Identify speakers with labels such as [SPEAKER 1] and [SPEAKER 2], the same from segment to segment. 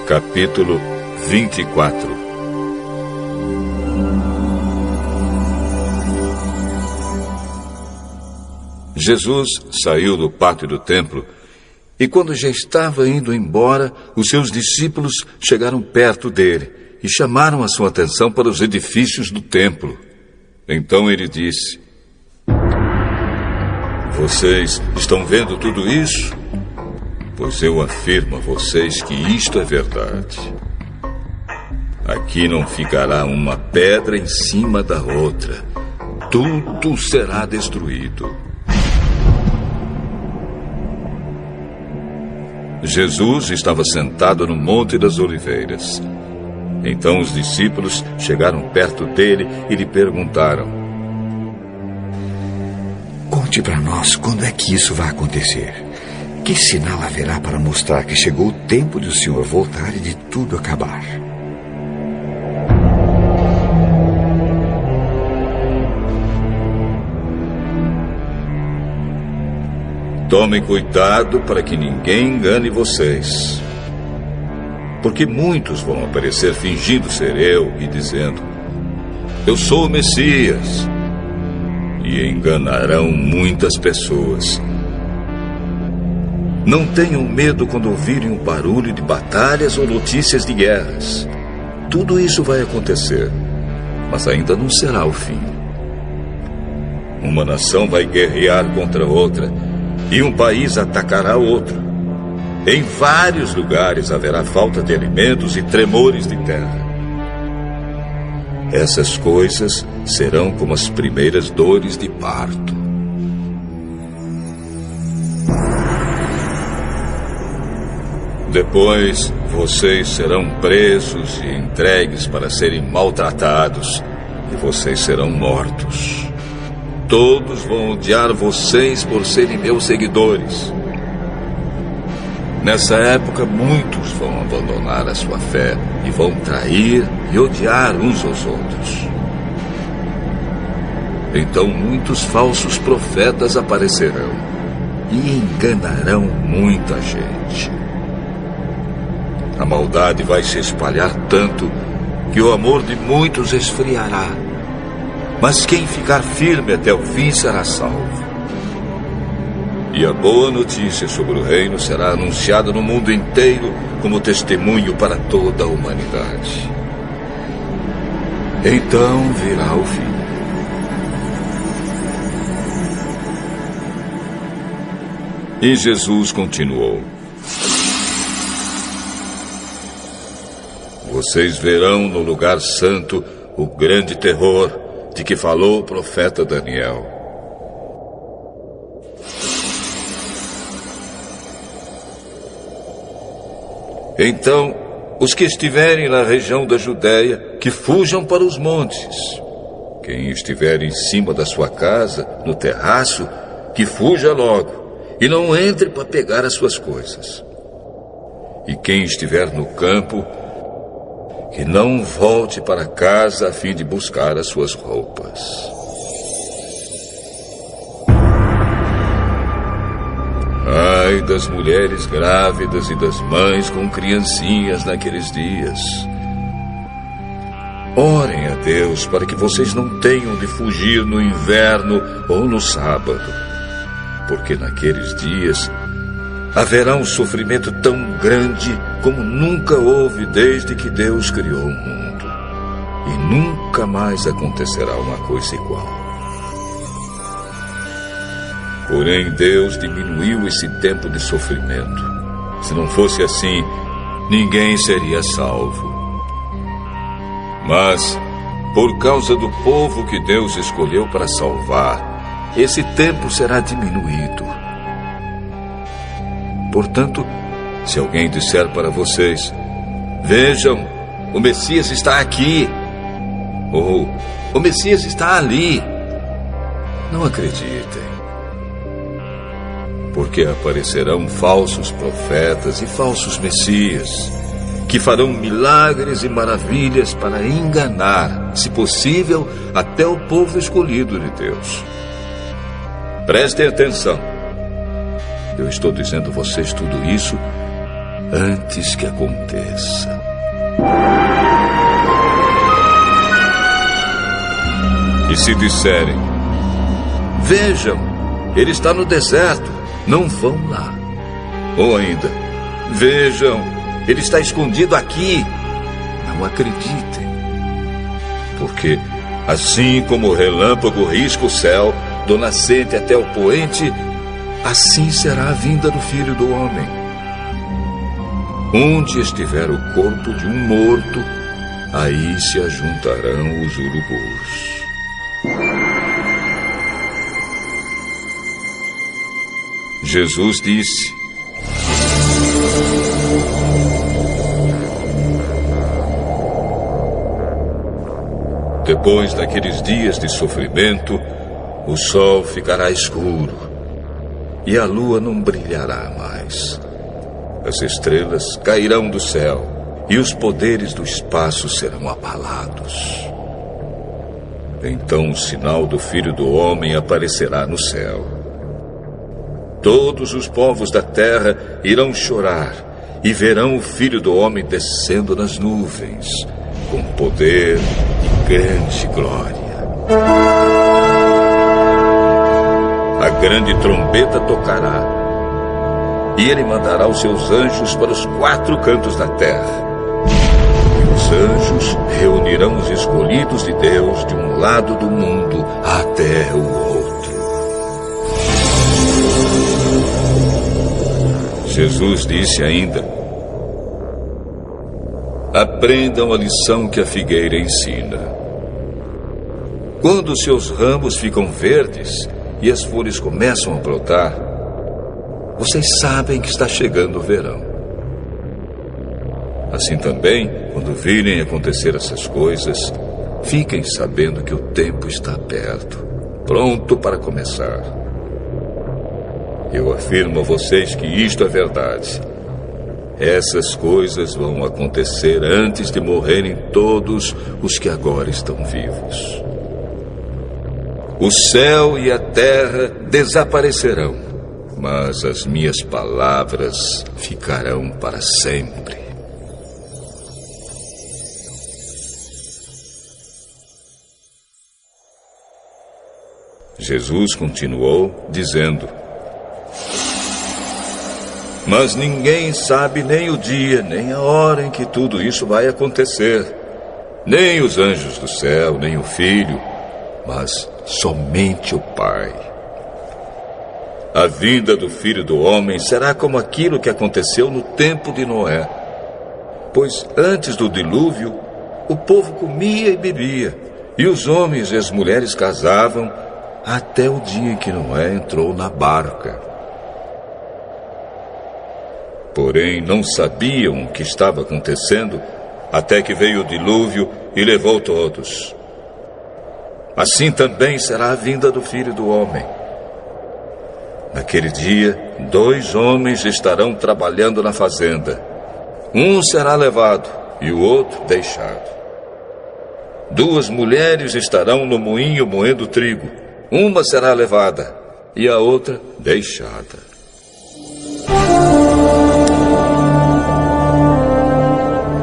[SPEAKER 1] Capítulo 24. Jesus saiu do pátio do templo e, quando já estava indo embora, os seus discípulos chegaram perto dele e chamaram a sua atenção para os edifícios do templo. Então ele disse: "Vocês estão vendo tudo isso? Pois eu afirmo a vocês que isto é verdade. Aqui não ficará uma pedra em cima da outra. Tudo será destruído." Jesus estava sentado no Monte das Oliveiras. Então os discípulos chegaram perto dele e lhe perguntaram:
[SPEAKER 2] "Conte para nós quando é que isso vai acontecer. Que sinal haverá para mostrar que chegou o tempo de o Senhor voltar e de tudo acabar?"
[SPEAKER 1] "Tomem cuidado para que ninguém engane vocês. Porque muitos vão aparecer fingindo ser eu e dizendo: 'Eu sou o Messias.' E enganarão muitas pessoas. Não tenham medo quando ouvirem um barulho de batalhas ou notícias de guerras. Tudo isso vai acontecer, mas ainda não será o fim. Uma nação vai guerrear contra outra e um país atacará outro. Em vários lugares haverá falta de alimentos e tremores de terra. Essas coisas serão como as primeiras dores de parto. Depois, vocês serão presos e entregues para serem maltratados, e vocês serão mortos. Todos vão odiar vocês por serem meus seguidores. Nessa época, muitos vão abandonar a sua fé e vão trair e odiar uns aos outros. Então, muitos falsos profetas aparecerão e enganarão muita gente. A maldade vai se espalhar tanto que o amor de muitos esfriará. Mas quem ficar firme até o fim será salvo. E a boa notícia sobre o reino será anunciada no mundo inteiro como testemunho para toda a humanidade. Então virá o fim. E Jesus continuou: "Vocês verão no lugar santo o grande terror de que falou o profeta Daniel. Então, os que estiverem na região da Judéia, que fujam para os montes. Quem estiver em cima da sua casa, no terraço, que fuja logo, e não entre para pegar as suas coisas. E quem estiver no campo, que não volte para casa a fim de buscar as suas roupas. Ai das mulheres grávidas e das mães com criancinhas naqueles dias. Orem a Deus para que vocês não tenham de fugir no inverno ou no sábado, porque naqueles dias haverá um sofrimento tão grande como nunca houve desde que Deus criou o mundo. E nunca mais acontecerá uma coisa igual. Porém, Deus diminuiu esse tempo de sofrimento. Se não fosse assim, ninguém seria salvo. Mas, por causa do povo que Deus escolheu para salvar, esse tempo será diminuído. Portanto, se alguém disser para vocês: 'Vejam, o Messias está aqui', ou 'o Messias está ali', não acreditem. Porque aparecerão falsos profetas e falsos messias, que farão milagres e maravilhas para enganar, se possível, até o povo escolhido de Deus. Prestem atenção. Eu estou dizendo a vocês tudo isso antes que aconteça. E se disserem: vejam, ele está no deserto, não vão lá. Ou ainda: vejam, ele está escondido aqui, não acreditem. Porque assim como o relâmpago risca o céu, do nascente até o poente, assim será a vinda do Filho do Homem. Onde estiver o corpo de um morto, aí se ajuntarão os urubus. Jesus disse: depois daqueles dias de sofrimento, o sol ficará escuro e a lua não brilhará mais. As estrelas cairão do céu e os poderes do espaço serão abalados. Então o sinal do Filho do Homem aparecerá no céu. Todos os povos da terra irão chorar e verão o Filho do Homem descendo nas nuvens, com poder e grande glória. A grande trombeta tocará, e ele mandará os seus anjos para os 4 cantos da terra. E os anjos reunirão os escolhidos de Deus de um lado do mundo até o outro. Jesus disse ainda: aprendam a lição que a figueira ensina. Quando os seus ramos ficam verdes e as folhas começam a brotar, vocês sabem que está chegando o verão. Assim também, quando virem acontecer essas coisas, fiquem sabendo que o tempo está perto, pronto para começar. Eu afirmo a vocês que isto é verdade. Essas coisas vão acontecer antes de morrerem todos os que agora estão vivos. O céu e a terra desaparecerão, mas as minhas palavras ficarão para sempre. Jesus continuou, dizendo: mas ninguém sabe nem o dia, nem a hora em que tudo isso vai acontecer. Nem os anjos do céu, nem o Filho, mas somente o Pai. A vinda do Filho do Homem será como aquilo que aconteceu no tempo de Noé. Pois antes do dilúvio, o povo comia e bebia, e os homens e as mulheres casavam, até o dia em que Noé entrou na barca. Porém, não sabiam o que estava acontecendo, até que veio o dilúvio e levou todos. Assim também será a vinda do Filho do Homem. Naquele dia, 2 homens estarão trabalhando na fazenda. Um será levado e o outro deixado. 2 mulheres estarão no moinho moendo trigo. Uma será levada e a outra deixada.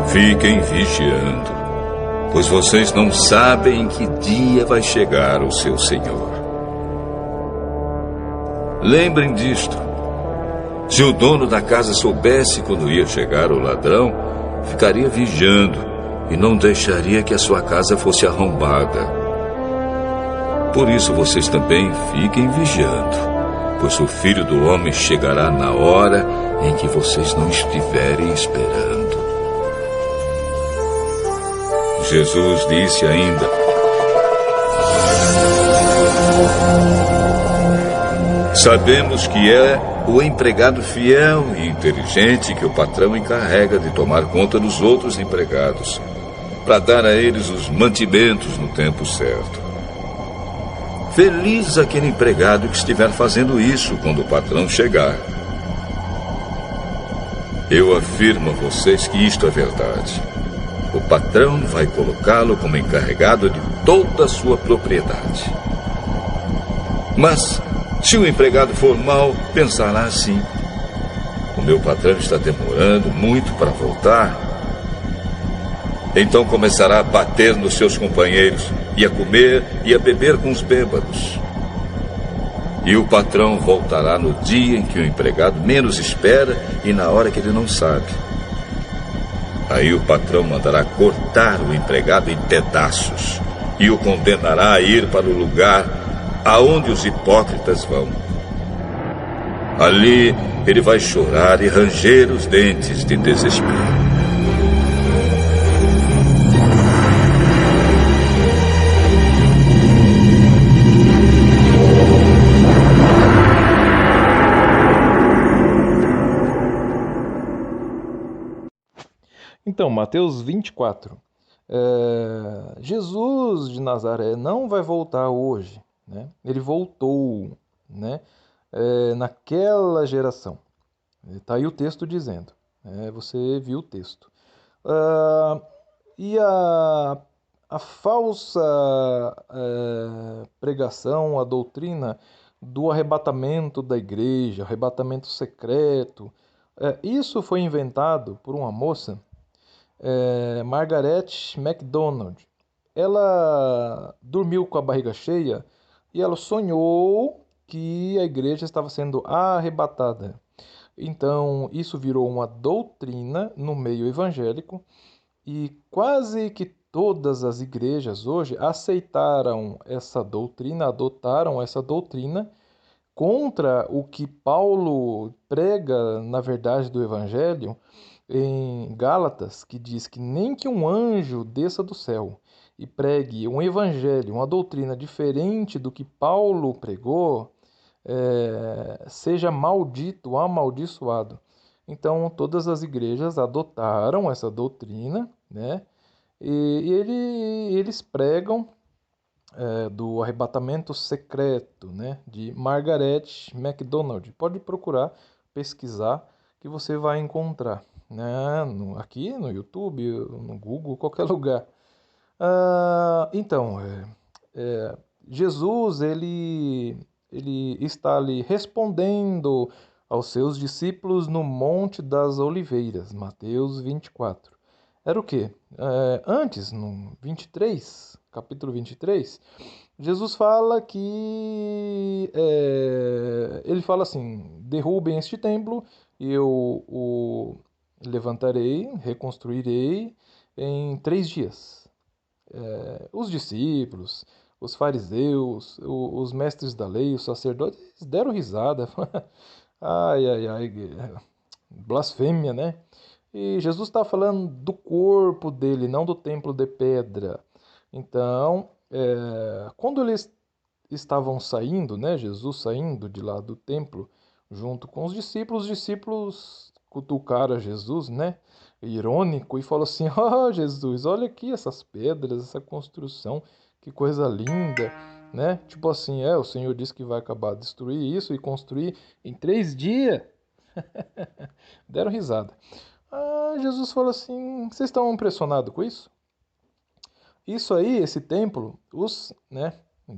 [SPEAKER 1] Fiquem vigiando, pois vocês não sabem em que dia vai chegar o seu Senhor. Lembrem disto. Se o dono da casa soubesse quando ia chegar o ladrão, ficaria vigiando e não deixaria que a sua casa fosse arrombada. Por isso vocês também fiquem vigiando, pois o Filho do Homem chegará na hora em que vocês não estiverem esperando. Jesus disse ainda: sabemos que é o empregado fiel e inteligente que o patrão encarrega de tomar conta dos outros empregados, para dar a eles os mantimentos no tempo certo. Feliz aquele empregado que estiver fazendo isso quando o patrão chegar. Eu afirmo a vocês que isto é verdade. O patrão vai colocá-lo como encarregado de toda a sua propriedade. Mas, se o empregado for mau, pensará assim: O meu patrão está demorando muito para voltar. Então começará a bater nos seus companheiros, e a comer e a beber com os bêbados. E o patrão voltará no dia em que o empregado menos espera e na hora que ele não sabe. Aí o patrão mandará cortar o empregado em pedaços e o condenará a ir para o lugar aonde os hipócritas vão. Ali ele vai chorar e ranger os dentes de desespero.
[SPEAKER 3] Então, Mateus 24. Jesus de Nazaré não vai voltar hoje, né? Ele voltou, né? Naquela geração. Está aí o texto dizendo. Você viu o texto. E a falsa pregação, a doutrina do arrebatamento da igreja, arrebatamento secreto, isso foi inventado por uma moça, Margaret MacDonald. Ela dormiu com a barriga cheia e ela sonhou que a igreja estava sendo arrebatada. Então, isso virou uma doutrina no meio evangélico e quase que todas as igrejas hoje aceitaram essa doutrina, adotaram essa doutrina contra o que Paulo prega na verdade do evangelho em Gálatas, que diz que nem que um anjo desça do céu e pregue um evangelho, uma doutrina diferente do que Paulo pregou, seja maldito, amaldiçoado. Então, todas as igrejas adotaram essa doutrina, né? Eles pregam do arrebatamento secreto, né? De Margaret MacDonald. Pode procurar, pesquisar, que você vai encontrar, né? Aqui no YouTube, no Google, qualquer lugar. Então, Jesus, ele está ali respondendo aos seus discípulos no Monte das Oliveiras, Mateus 24. Era o quê? Antes, no 23, capítulo 23, Jesus fala que... ele fala assim, derrubem este templo e eu o levantarei, reconstruirei em 3 dias. Os discípulos, os fariseus, os mestres da lei, os sacerdotes deram risada. Ai, ai, ai, blasfêmia, né? E Jesus está falando do corpo dele, não do templo de pedra. Então, quando eles estavam saindo, né, Jesus saindo de lá do templo, junto com os discípulos cutucaram Jesus, né, irônico, e falou assim, Jesus, olha aqui essas pedras, essa construção, que coisa linda, né, tipo assim, o Senhor disse que vai acabar de destruir isso e construir em 3 dias. Deram risada. Jesus falou assim, vocês estão impressionados com isso? Isso aí, esse templo,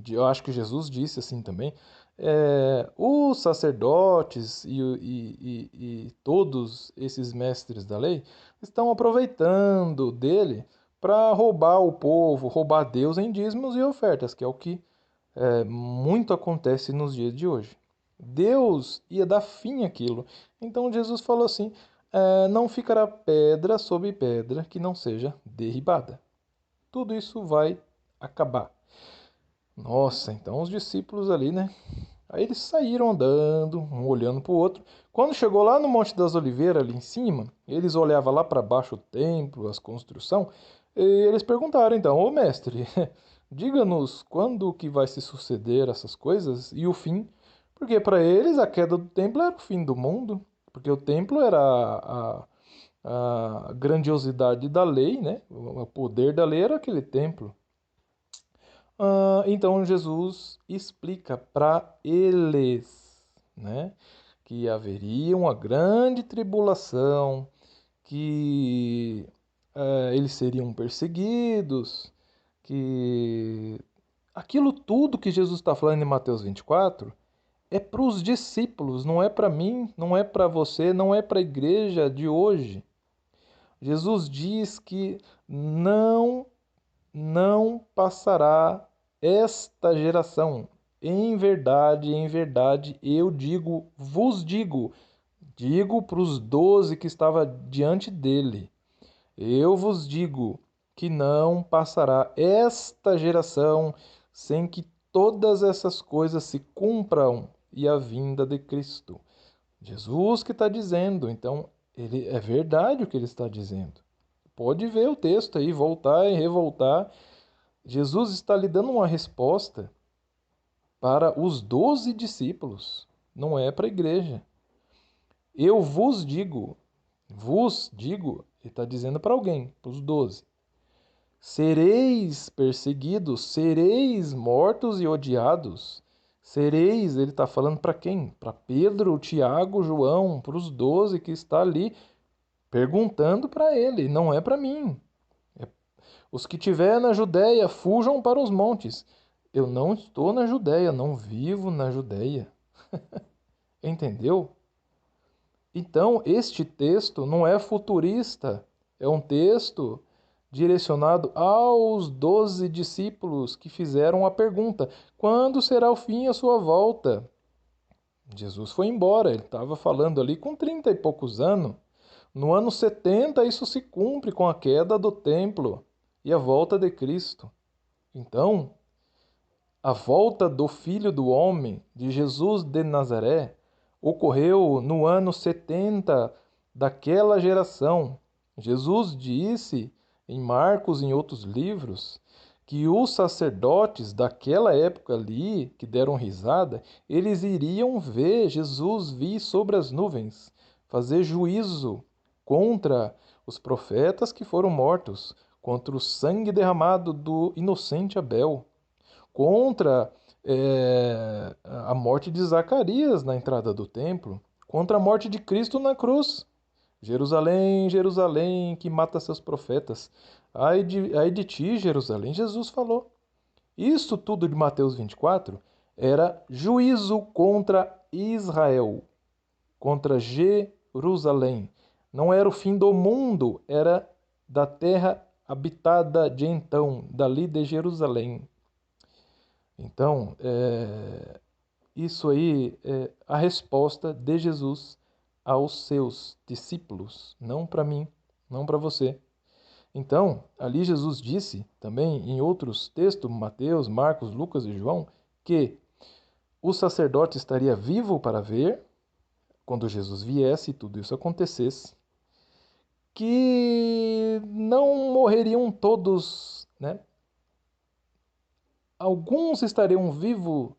[SPEAKER 3] eu acho que Jesus disse assim também, os sacerdotes e todos esses mestres da lei estão aproveitando dele para roubar o povo, roubar Deus em dízimos e ofertas, que é o que muito acontece nos dias de hoje. Deus ia dar fim àquilo. Então Jesus falou assim, não ficará pedra sobre pedra que não seja derribada. Tudo isso vai acabar. Nossa, então os discípulos ali, né? Aí eles saíram andando, um olhando para o outro. Quando chegou lá no Monte das Oliveiras, ali em cima, eles olhavam lá para baixo o templo, as construções, e eles perguntaram então, ô mestre, diga-nos quando que vai se suceder essas coisas e o fim. Porque para eles a queda do templo era o fim do mundo, porque o templo era a grandiosidade da lei, né? O poder da lei era aquele templo. Então Jesus explica para eles, né, que haveria uma grande tribulação, que eles seriam perseguidos, que aquilo tudo que Jesus está falando em Mateus 24 é para os discípulos, não é para mim, não é para você, não é para a igreja de hoje. Jesus diz que não passará esta geração. Em verdade, eu digo para os 12 que estava diante dele, eu vos digo que não passará esta geração sem que todas essas coisas se cumpram e a vinda de Cristo. Jesus que está dizendo, então ele é verdade o que ele está dizendo. Pode ver o texto aí, voltar e revoltar. Jesus está lhe dando uma resposta para os 12 discípulos, não é para a igreja. Eu vos digo, ele está dizendo para alguém, para os 12. Sereis perseguidos, sereis mortos e odiados. Sereis, ele está falando para quem? Para Pedro, Tiago, João, para os 12 que está ali perguntando para ele, não é para mim. Os que estiver na Judéia, fujam para os montes. Eu não estou na Judéia, não vivo na Judéia. Entendeu? Então, este texto não é futurista, é um texto direcionado aos 12 discípulos que fizeram a pergunta: quando será o fim e a sua volta? Jesus foi embora, ele estava falando ali com 30 e poucos anos. No ano 70, isso se cumpre com a queda do templo e a volta de Cristo. Então, a volta do Filho do Homem, de Jesus de Nazaré, ocorreu no ano 70 daquela geração. Jesus disse em Marcos e em outros livros que os sacerdotes daquela época ali, que deram risada, eles iriam ver Jesus vir sobre as nuvens, fazer juízo contra os profetas que foram mortos, contra o sangue derramado do inocente Abel, contra a morte de Zacarias na entrada do templo, contra a morte de Cristo na cruz. Jerusalém, Jerusalém, que mata seus profetas. Ai de ti, Jerusalém, Jesus falou. Isso tudo de Mateus 24 era juízo contra Israel, contra Jerusalém. Não era o fim do mundo, era da terra habitada de então, dali de Jerusalém. Então, isso aí é a resposta de Jesus aos seus discípulos, não para mim, não para você. Então, ali Jesus disse também em outros textos, Mateus, Marcos, Lucas e João, que o sacerdote estaria vivo para ver, quando Jesus viesse e tudo isso acontecesse, que não morreriam todos, né? Alguns estariam vivos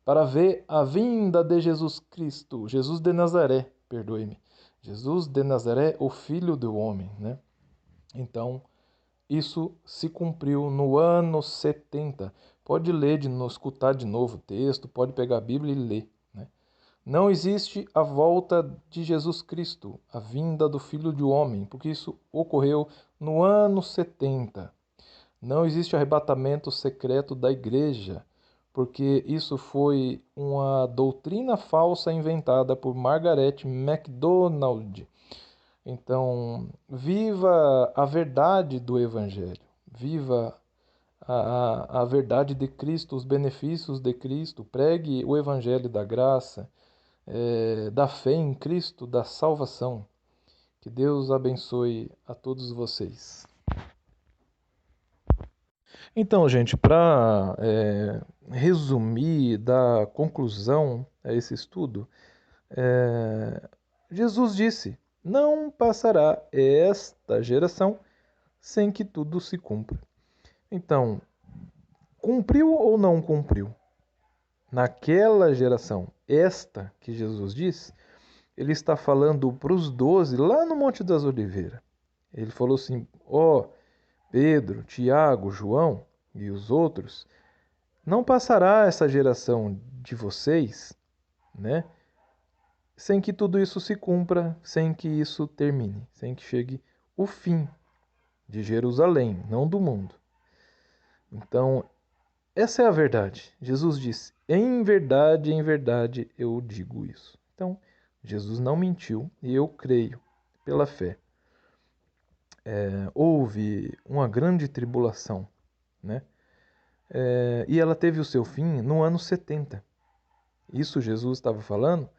[SPEAKER 3] para ver a vinda de Jesus Cristo, Jesus de Nazaré, perdoe-me. Jesus de Nazaré, o Filho do Homem, né? Então, isso se cumpriu no ano 70. Pode ler, escutar de novo o texto, pode pegar a Bíblia e ler, né? Não existe a volta de Jesus Cristo, a vinda do Filho do Homem, porque isso ocorreu no ano 70. Não existe arrebatamento secreto da igreja, porque isso foi uma doutrina falsa inventada por Margaret MacDonald. Então, viva a verdade do Evangelho, viva a verdade de Cristo, os benefícios de Cristo, pregue o Evangelho da graça, da fé em Cristo, da salvação. Que Deus abençoe a todos vocês. Então, gente, para resumir, dar conclusão a esse estudo, Jesus disse: não passará esta geração sem que tudo se cumpra. Então, cumpriu ou não cumpriu? Naquela geração, esta que Jesus diz, ele está falando para os 12 lá no Monte das Oliveiras. Ele falou assim: ó, Pedro, Tiago, João e os outros, não passará essa geração de vocês, né, sem que tudo isso se cumpra, sem que isso termine, sem que chegue o fim de Jerusalém, não do mundo. Então, essa é a verdade. Jesus disse: em verdade eu digo isso. Então, Jesus não mentiu e eu creio pela fé. Houve uma grande tribulação, né? E ela teve o seu fim no ano 70. Isso Jesus estava falando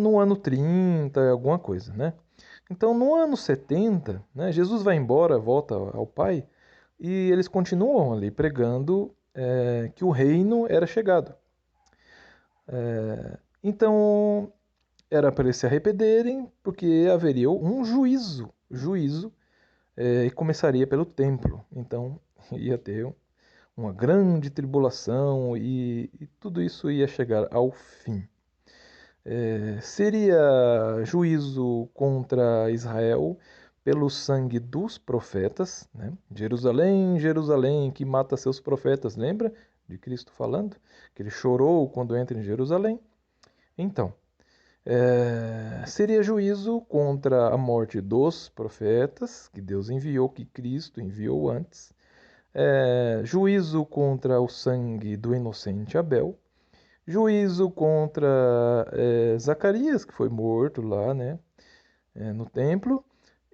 [SPEAKER 3] no ano 30, alguma coisa, né? Então, no ano 70, né, Jesus vai embora, volta ao Pai, e eles continuam ali pregando que o reino era chegado. Então, era para eles se arrependerem, porque haveria um juízo, e começaria pelo templo. Então, ia ter uma grande tribulação e tudo isso ia chegar ao fim. Seria juízo contra Israel pelo sangue dos profetas, né? Jerusalém, Jerusalém, que mata seus profetas. Lembra de Cristo falando? Que ele chorou quando entra em Jerusalém. Então, seria juízo contra a morte dos profetas, que Deus enviou, que Cristo enviou antes. Juízo contra o sangue do inocente Abel. Juízo contra Zacarias, que foi morto lá, né, no templo.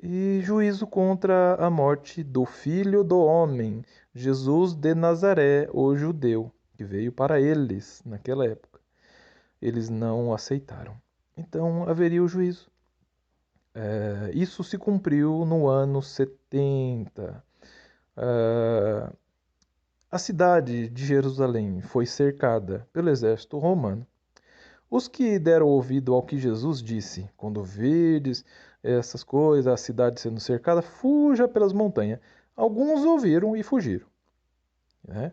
[SPEAKER 3] E juízo contra a morte do Filho do Homem, Jesus de Nazaré, o judeu, que veio para eles naquela época. Eles não aceitaram. Então haveria o juízo. Isso se cumpriu no ano 70. A cidade de Jerusalém foi cercada pelo exército romano. Os que deram ouvido ao que Jesus disse, quando virdes essas coisas, a cidade sendo cercada, fuja pelas montanhas. Alguns ouviram e fugiram, né?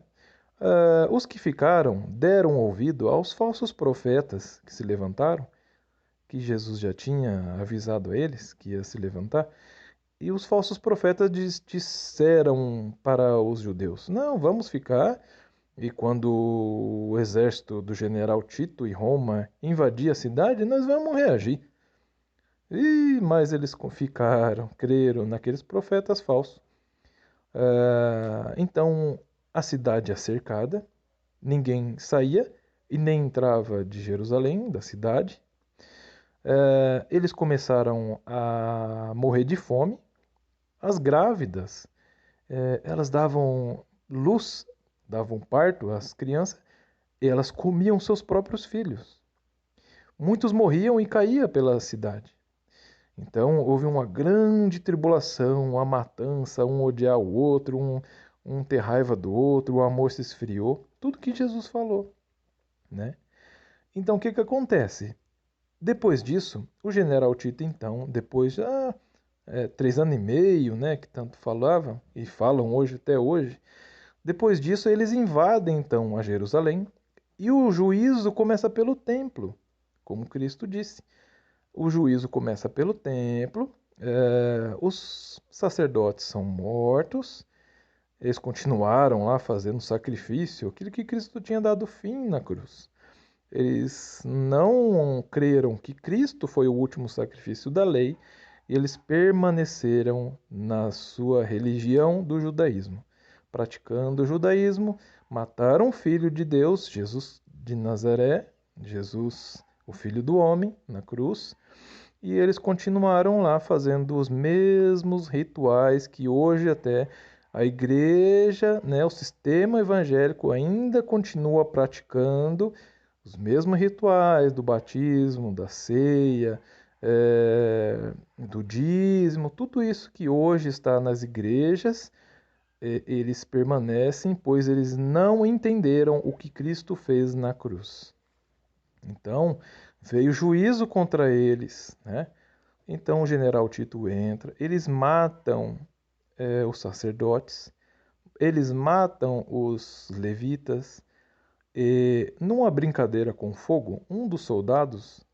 [SPEAKER 3] Os que ficaram deram ouvido aos falsos profetas que se levantaram, que Jesus já tinha avisado a eles que ia se levantar, e os falsos profetas disseram para os judeus: não, vamos ficar. E quando o exército do general Tito e Roma invadir a cidade, nós vamos reagir. Mas eles ficaram, creram naqueles profetas falsos. Então a cidade é cercada, ninguém saía e nem entrava de Jerusalém, da cidade. Eles começaram a morrer de fome. As grávidas, elas davam luz, davam parto às crianças, e elas comiam seus próprios filhos. Muitos morriam e caíam pela cidade. Então houve uma grande tribulação, uma matança, um odiar o outro, um ter raiva do outro, o amor se esfriou. Tudo que Jesus falou, né? Então o que acontece? Depois disso, o general Tito, então, depois de 3 anos e meio, né, que tanto falavam e falam hoje até hoje, depois disso eles invadem então a Jerusalém e o juízo começa pelo templo, como Cristo disse. O juízo começa pelo templo, os sacerdotes são mortos, eles continuaram lá fazendo sacrifício, aquilo que Cristo tinha dado fim na cruz. Eles não creram que Cristo foi o último sacrifício da lei, e eles permaneceram na sua religião do judaísmo. Praticando o judaísmo, mataram o Filho de Deus, Jesus de Nazaré, Jesus, o Filho do Homem, na cruz, e eles continuaram lá fazendo os mesmos rituais que hoje até a igreja, né, o sistema evangélico ainda continua praticando os mesmos rituais do batismo, da ceia, do dízimo, tudo isso que hoje está nas igrejas, eles permanecem, pois eles não entenderam o que Cristo fez na cruz. Então, veio juízo contra eles, né? Então o general Tito entra, eles matam os sacerdotes, eles matam os levitas, e numa brincadeira com fogo, um dos soldados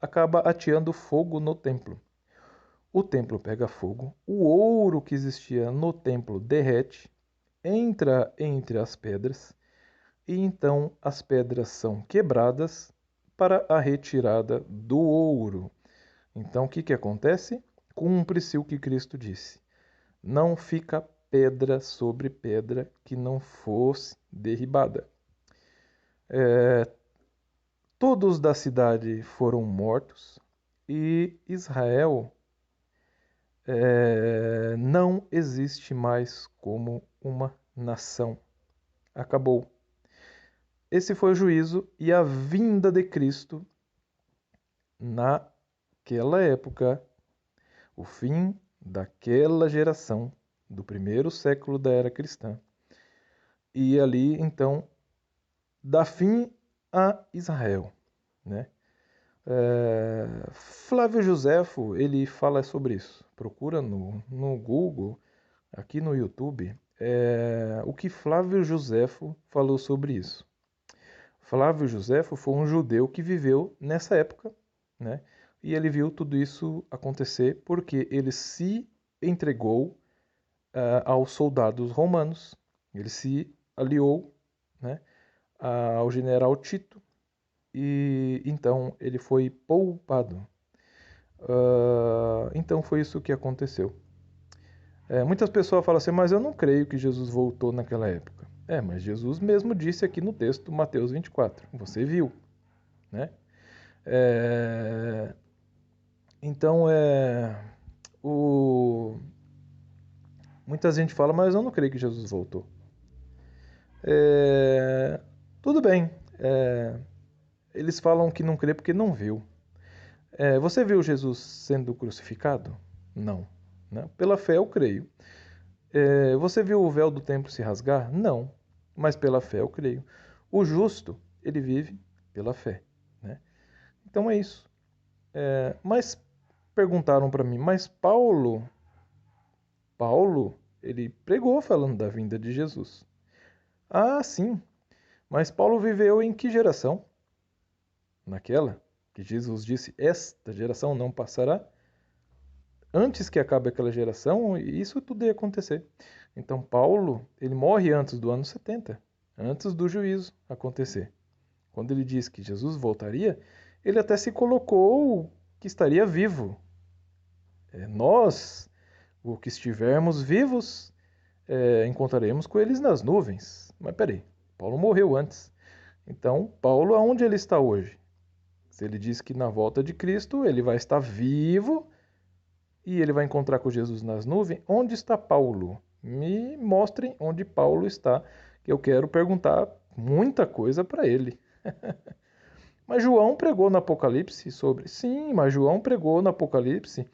[SPEAKER 3] acaba ateando fogo no templo. O templo pega fogo, o ouro que existia no templo derrete, entra entre as pedras, e então as pedras são quebradas para a retirada do ouro. Então o que acontece? Cumpre-se o que Cristo disse. Não fica pedra sobre pedra que não fosse derribada. Todos da cidade foram mortos e Israel não existe mais como uma nação. Acabou. Esse foi o juízo e a vinda de Cristo naquela época, o fim daquela geração, do primeiro século da era cristã. E ali, então, dá fim a Israel, né? Flávio Joséfo, ele fala sobre isso. Procura no Google, aqui no YouTube, o que Flávio Joséfo falou sobre isso. Flávio Joséfo foi um judeu que viveu nessa época, né? E ele viu tudo isso acontecer porque ele se entregou aos soldados romanos. Ele se aliou, né, ao general Tito e então ele foi poupado. Então foi isso que aconteceu. Muitas pessoas falam assim, mas eu não creio que Jesus voltou naquela época. Mas Jesus mesmo disse aqui no texto, Mateus 24, você viu, né? Então, muita gente fala, mas eu não creio que Jesus voltou. Tudo bem, eles falam que não crê porque não viu. Você viu Jesus sendo crucificado? Não. Né? Pela fé eu creio. Você viu o véu do templo se rasgar? Não. Mas pela fé eu creio. O justo, ele vive pela fé. Né? Então é isso. Mas perguntaram para mim, mas Paulo, ele pregou falando da vinda de Jesus. Ah, sim. Mas Paulo viveu em que geração? Naquela que Jesus disse, esta geração não passará. Antes que acabe aquela geração, isso tudo ia acontecer. Então Paulo, ele morre antes do ano 70, antes do juízo acontecer. Quando ele diz que Jesus voltaria, ele até se colocou que estaria vivo. Nós, o que estivermos vivos, encontraremos com eles nas nuvens. Mas peraí, Paulo morreu antes. Então, Paulo, aonde ele está hoje? Se ele diz que na volta de Cristo ele vai estar vivo e ele vai encontrar com Jesus nas nuvens, onde está Paulo? Me mostrem onde Paulo está, que eu quero perguntar muita coisa para ele. Mas João pregou no Apocalipse sobre... Sim, mas João pregou no Apocalipse.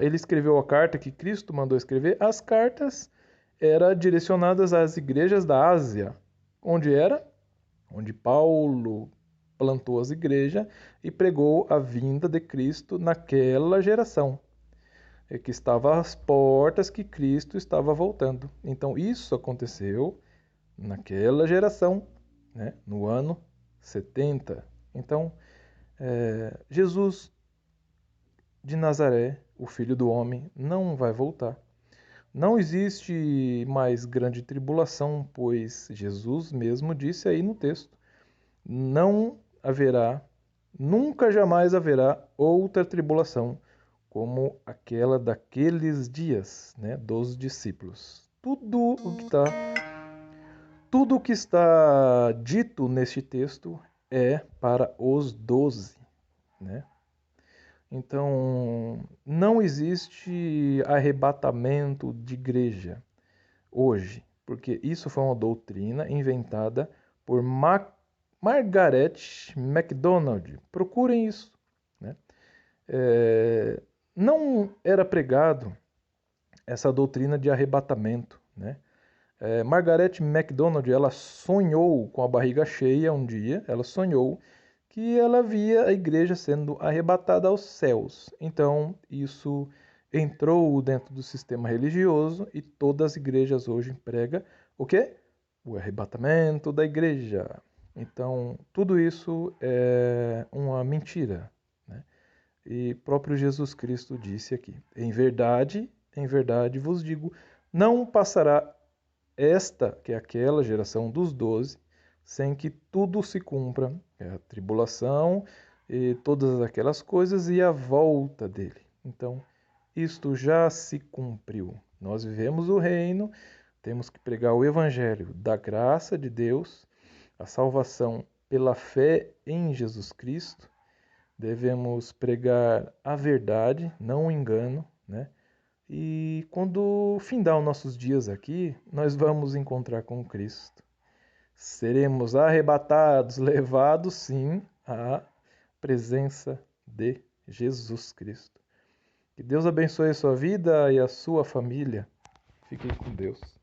[SPEAKER 3] Ele escreveu a carta que Cristo mandou escrever. As cartas eram direcionadas às igrejas da Ásia. Onde era? Onde Paulo plantou as igrejas e pregou a vinda de Cristo naquela geração. Que estava às portas que Cristo estava voltando. Então isso aconteceu naquela geração, né? No ano 70. Então, Jesus de Nazaré, o Filho do Homem, não vai voltar. Não existe mais grande tribulação, pois Jesus mesmo disse aí no texto, não haverá, nunca jamais haverá outra tribulação como aquela daqueles dias, né, dos discípulos. Tudo o que está dito neste texto é para os 12, né? Então, não existe arrebatamento de igreja hoje, porque isso foi uma doutrina inventada por Margaret MacDonald. Procurem isso, né? Não era pregado essa doutrina de arrebatamento, né? Margaret MacDonald, ela sonhou com a barriga cheia um dia, ela sonhou que ela via a igreja sendo arrebatada aos céus. Então, isso entrou dentro do sistema religioso e todas as igrejas hoje pregam o quê? O arrebatamento da igreja. Então, tudo isso é uma mentira, né? E próprio Jesus Cristo disse aqui, em verdade vos digo, não passará esta, que é aquela geração dos 12, sem que tudo se cumpra, a tribulação e todas aquelas coisas e a volta dele. Então, isto já se cumpriu. Nós vivemos o reino, temos que pregar o evangelho da graça de Deus, a salvação pela fé em Jesus Cristo. Devemos pregar a verdade, não o engano, né? E quando findar os nossos dias aqui, nós vamos encontrar com Cristo. Seremos arrebatados, levados sim à presença de Jesus Cristo. Que Deus abençoe a sua vida e a sua família. Fiquem com Deus.